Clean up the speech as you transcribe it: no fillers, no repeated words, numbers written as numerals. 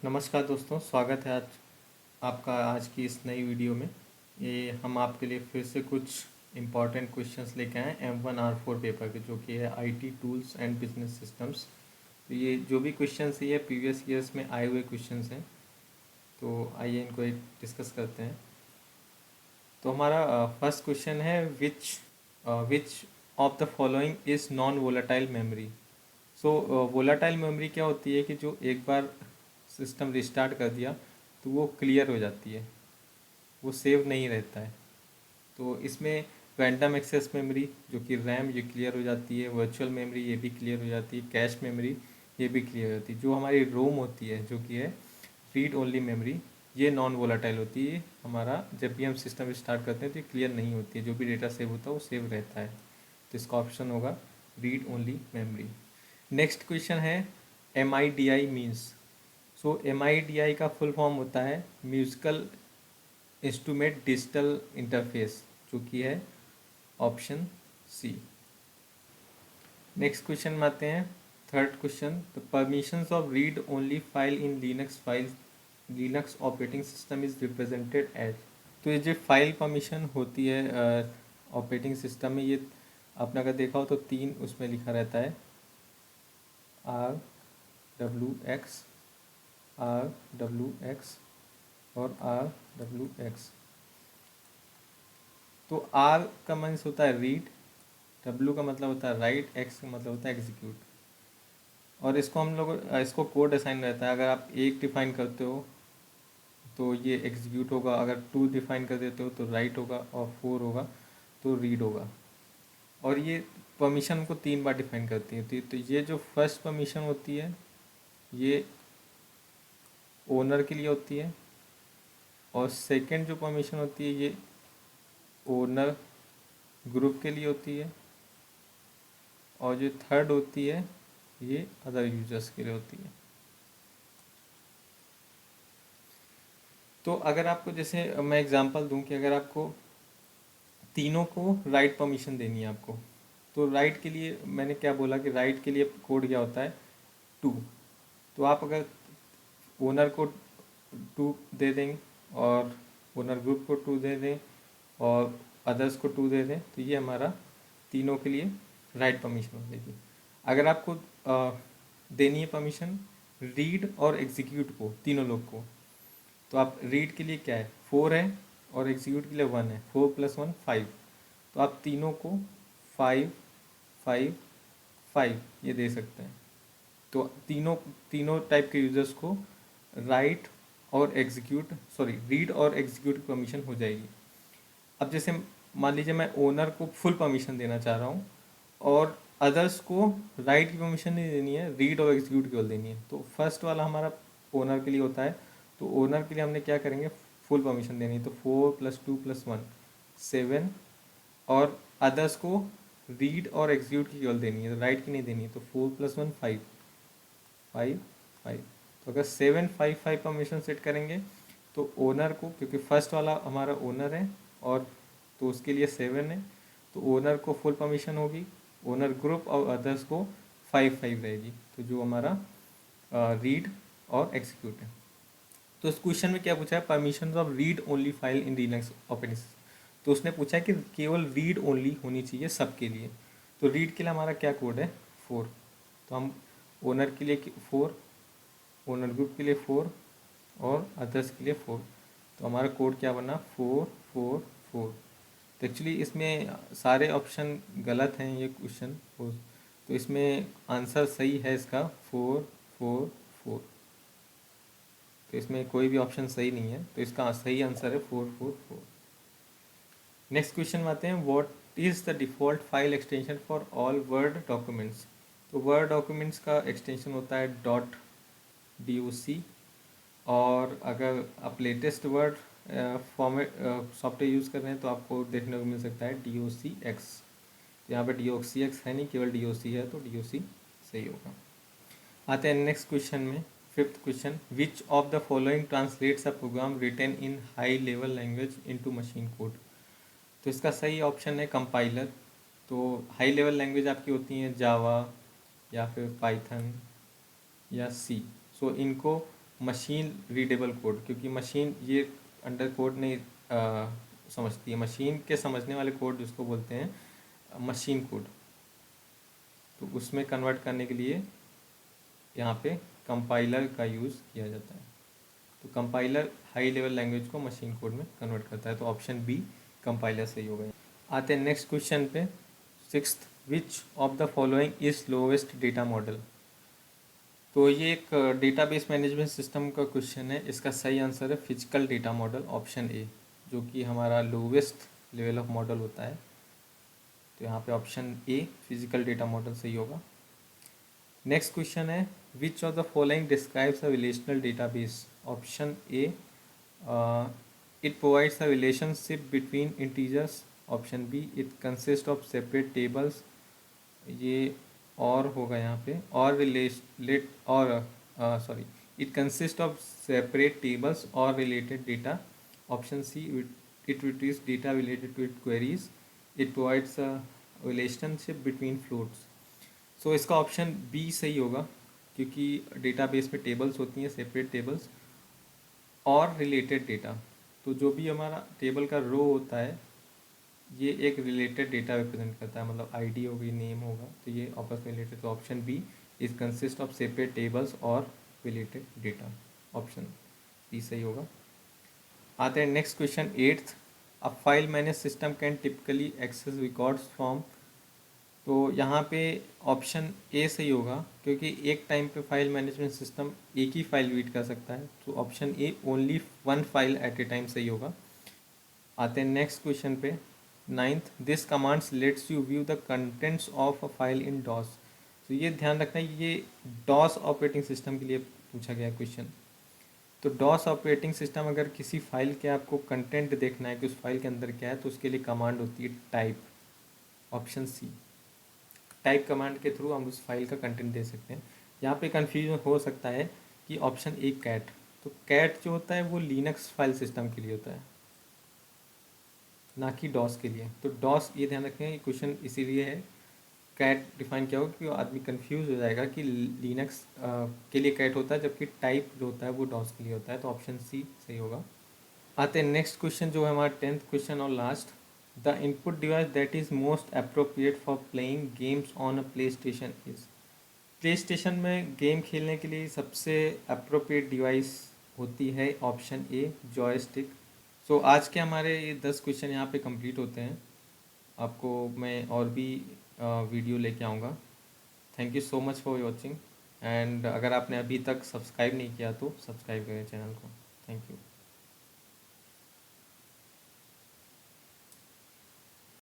नमस्कार दोस्तों, स्वागत है आज आपका आज की इस नई वीडियो में। ये हम आपके लिए फिर से कुछ इम्पॉर्टेंट क्वेश्चंस लेके आए M1R4 पेपर के, जो कि है IT tools and business systems. तो ये जो भी क्वेश्चंस है ये प्रीवियस ईयर्स में आए हुए क्वेश्चंस हैं। तो आइए इनको एक डिस्कस करते हैं। तो हमारा फर्स्ट क्वेश्चन है which of the following is non volatile memory. So volatile memory क्या होती है कि जो एक बार सिस्टम रिस्टार्ट कर दिया तो वो क्लियर हो जाती है, वो सेव नहीं रहता है। तो इसमें रैंडम एक्सेस मेमोरी जो कि रैम, ये क्लियर हो जाती है। वर्चुअल मेमोरी ये भी क्लियर हो जाती है। कैश मेमोरी ये भी क्लियर हो जाती है। जो हमारी रोम होती है, जो कि है रीड ओनली मेमोरी, ये नॉन वोलाटाइल होती है। हमारा जब भी हम सिस्टम स्टार्ट करते हैं तो ये क्लियर नहीं होती है। जो भी डेटा सेव होता है वो सेव रहता है। तो इसका ऑप्शन होगा read only memory. Next question है MIDI मीन्स। सो MIDI का फुल फॉर्म होता है म्यूजिकल इंस्ट्रूमेंट डिजिटल इंटरफेस, जो कि है ऑप्शन सी। नेक्स्ट क्वेश्चन में आते हैं, third question. The permissions of read only file in Linux operating system is represented as. तो ये जो फाइल परमिशन होती है ऑपरेटिंग सिस्टम में, ये आपने अगर देखा हो तो तीन उसमें लिखा रहता है, RWX, RWX और RWX। तो R का मीन्स होता है रीड, W का मतलब होता है राइट, X का मतलब होता है एग्जीक्यूट। और इसको हम लोग इसको कोड असाइन रहता है। अगर आप एक डिफाइन करते हो तो ये एग्जीक्यूट होगा, अगर टू डिफाइन कर देते हो तो राइट होगा, और फोर होगा तो रीड होगा। और ये परमिशन को तीन बार डिफाइन करती है। तो ये जो फर्स्ट परमिशन होती है ये ओनर के लिए होती है, और सेकंड जो परमिशन होती है ये ओनर ग्रुप के लिए होती है, और जो थर्ड होती है ये अदर यूजर्स के लिए होती है। तो अगर आपको, जैसे मैं एग्जांपल दूं कि अगर आपको तीनों को राइट परमिशन देनी है आपको, तो राइट के लिए मैंने क्या बोला कि राइट के लिए कोड क्या होता है, टू। तो आप अगर ओनर को टू दे देंगे, और ओनर ग्रुप को टू दे दें, और अदर्स को टू दे दें, तो ये हमारा तीनों के लिए राइट परमिशन हो जाएगी। अगर आपको देनी है परमिशन रीड और एग्जीक्यूट को, तीनों लोग को, तो आप रीड के लिए क्या है, फोर है, और एग्जीक्यूट के लिए वन है। Four plus one five. तो आप तीनों को फाइव फाइव फाइव ये दे सकते हैं। तो तीनों तीनों टाइप के यूजर्स को राइट और एग्जीक्यूट, सॉरी, रीड और एग्जीक्यूट की परमिशन हो जाएगी। अब जैसे मान लीजिए मैं ओनर को फुल परमिशन देना चाह रहा हूँ, और अदर्स को राइट की परमिशन नहीं देनी है, रीड और एग्जीक्यूट केवल देनी है। तो फर्स्ट वाला हमारा ओनर के लिए होता है। तो ओनर के लिए हमने क्या करेंगे, फुल परमिशन देनी है। तो four plus two plus one seven, और अदर्स को रीड और एग्जीक्यूट की केवल देनी है, राइट की नहीं देनी है। तो four plus one five, five five. तो अगर seven five five permission set करेंगे तो ओनर को, क्योंकि फर्स्ट वाला हमारा ओनर है, और तो उसके लिए सेवन है, तो ओनर को फुल परमिशन होगी। ओनर ग्रुप और अदर्स को फाइव फाइव रहेगी। तो जो हमारा रीड और एग्जीक्यूट है। तो इस क्वेश्चन में क्या पूछा है, permission of read only file in Linux operating system. तो उसने पूछा है कि केवल रीड ओनली होनी चाहिए सबके लिए। तो रीड के लिए हमारा क्या कोड है, फोर। तो हम ओनर के लिए फोर, ओनर ग्रुप के लिए फोर, और अदर्स के लिए फोर। तो हमारा कोड क्या बना, फोर फोर फोर। तो एक्चुअली इसमें सारे ऑप्शन गलत हैं ये क्वेश्चन। तो इसमें आंसर सही है इसका फोर फोर फोर। तो इसमें कोई भी ऑप्शन सही नहीं है, तो इसका सही आंसर है four four four. Next question में आते हैं, what is the default file extension for all word documents. तो वर्ड डॉक्यूमेंट्स का एक्सटेंशन होता है .doc। और अगर आप latest word format software use कर रहे हैं तो आपको देखने को मिल सकता है docx। तो यहाँ पे docx है नहीं, केवल doc है, तो doc सही होगा। आते हैं नेक्स्ट क्वेश्चन में, fifth question. Which of the following translates a program written in high level language into machine code. तो इसका सही ऑप्शन है कंपाइलर। तो हाई लेवल लैंग्वेज आपकी होती हैं जावा, या फिर पाइथन, या सी। सो इनको मशीन रीडेबल कोड, क्योंकि मशीन ये अंडर कोड नहीं समझती है। मशीन के समझने वाले कोड जिसको बोलते हैं मशीन कोड, तो उसमें कन्वर्ट करने के लिए यहाँ पे कंपाइलर का यूज़ किया जाता है। तो कंपाइलर हाई लेवल लैंग्वेज को मशीन कोड में कन्वर्ट करता है, तो ऑप्शन बी कंपाइलर सही होगा। आते हैं नेक्स्ट क्वेश्चन पे, sixth, which of the following is slowest data model. तो ये एक डेटाबेस मैनेजमेंट सिस्टम का क्वेश्चन है। इसका सही आंसर है physical data model, option A, जो कि हमारा लोवेस्ट लेवल ऑफ मॉडल होता है। तो यहाँ पे option A physical data model सही होगा। नेक्स्ट क्वेश्चन है, which of the following describes a relational database. Option A, it provides a relationship between integers. Option B, it consist of separate tables, ये और होगा यहाँ पे, और रिलेट और sorry, it consist of separate tables और related data. Option C, it retrieves data related to it queries, it provides a relationship between floats. सो इसका option B सही होगा, क्योंकि डेटाबेस में टेबल्स होती हैं, सेपरेट टेबल्स और रिलेटेड डेटा। तो जो भी हमारा टेबल का रो होता है ये एक रिलेटेड डेटा रिप्रेजेंट करता है, मतलब आईडी होगी, नेम होगा, तो ये आपस में रिलेटेड। तो option B is consist of separate tables और रिलेटेड डेटा, ऑप्शन बी सही होगा। आते हैं next question, eighth, a file manage system can typically access records from. तो यहाँ पे ऑप्शन ए सही होगा, क्योंकि एक टाइम पे फाइल मैनेजमेंट सिस्टम एक ही फाइल रीड कर सकता है, तो option A only one file at a time सही होगा। आते हैं नेक्स्ट क्वेश्चन पे, ninth, this commands lets you view the contents of a file in DOS. तो ये ध्यान रखना है, ये डॉस ऑपरेटिंग सिस्टम के लिए पूछा गया क्वेश्चन। तो डॉस ऑपरेटिंग सिस्टम अगर किसी फाइल के आपको कंटेंट देखना है कि उस फाइल के अंदर क्या है, तो उसके लिए कमांड होती है type, option C. Type command के थ्रू हम उस फाइल का कंटेंट दे सकते हैं। यहाँ पे कन्फ्यूजन हो सकता है कि ऑप्शन ए कैट, तो कैट जो होता है वो लिनक्स फाइल सिस्टम के लिए होता है, ना कि डॉस के लिए। तो डॉस, ये ध्यान रखें, ये क्वेश्चन इसीलिए है कैट डिफाइन किया होगा कि आदमी कंफ्यूज हो जाएगा कि लिनक्स के लिए कैट होता है, जबकि टाइप जो होता है वो डॉस के लिए होता है। तो ऑप्शन सी सही होगा। आते हैं नेक्स्ट क्वेश्चन जो है हमारा 10th क्वेश्चन और last, the input device that is most appropriate for playing games on a play station is. Play station में गेम खेलने के लिए सबसे अप्रोप्रिएट डिवाइस होती है ऑप्शन ए जॉयस्टिक। सो आज के हमारे ये 10 क्वेश्चन यहाँ पे कंप्लीट होते हैं। आपको मैं और भी वीडियो लेके आऊँगा। Thank you so much for watching, and अगर आपने अभी तक सब्सक्राइब नहीं किया तो सब्सक्राइब करें चैनल को। Thank you.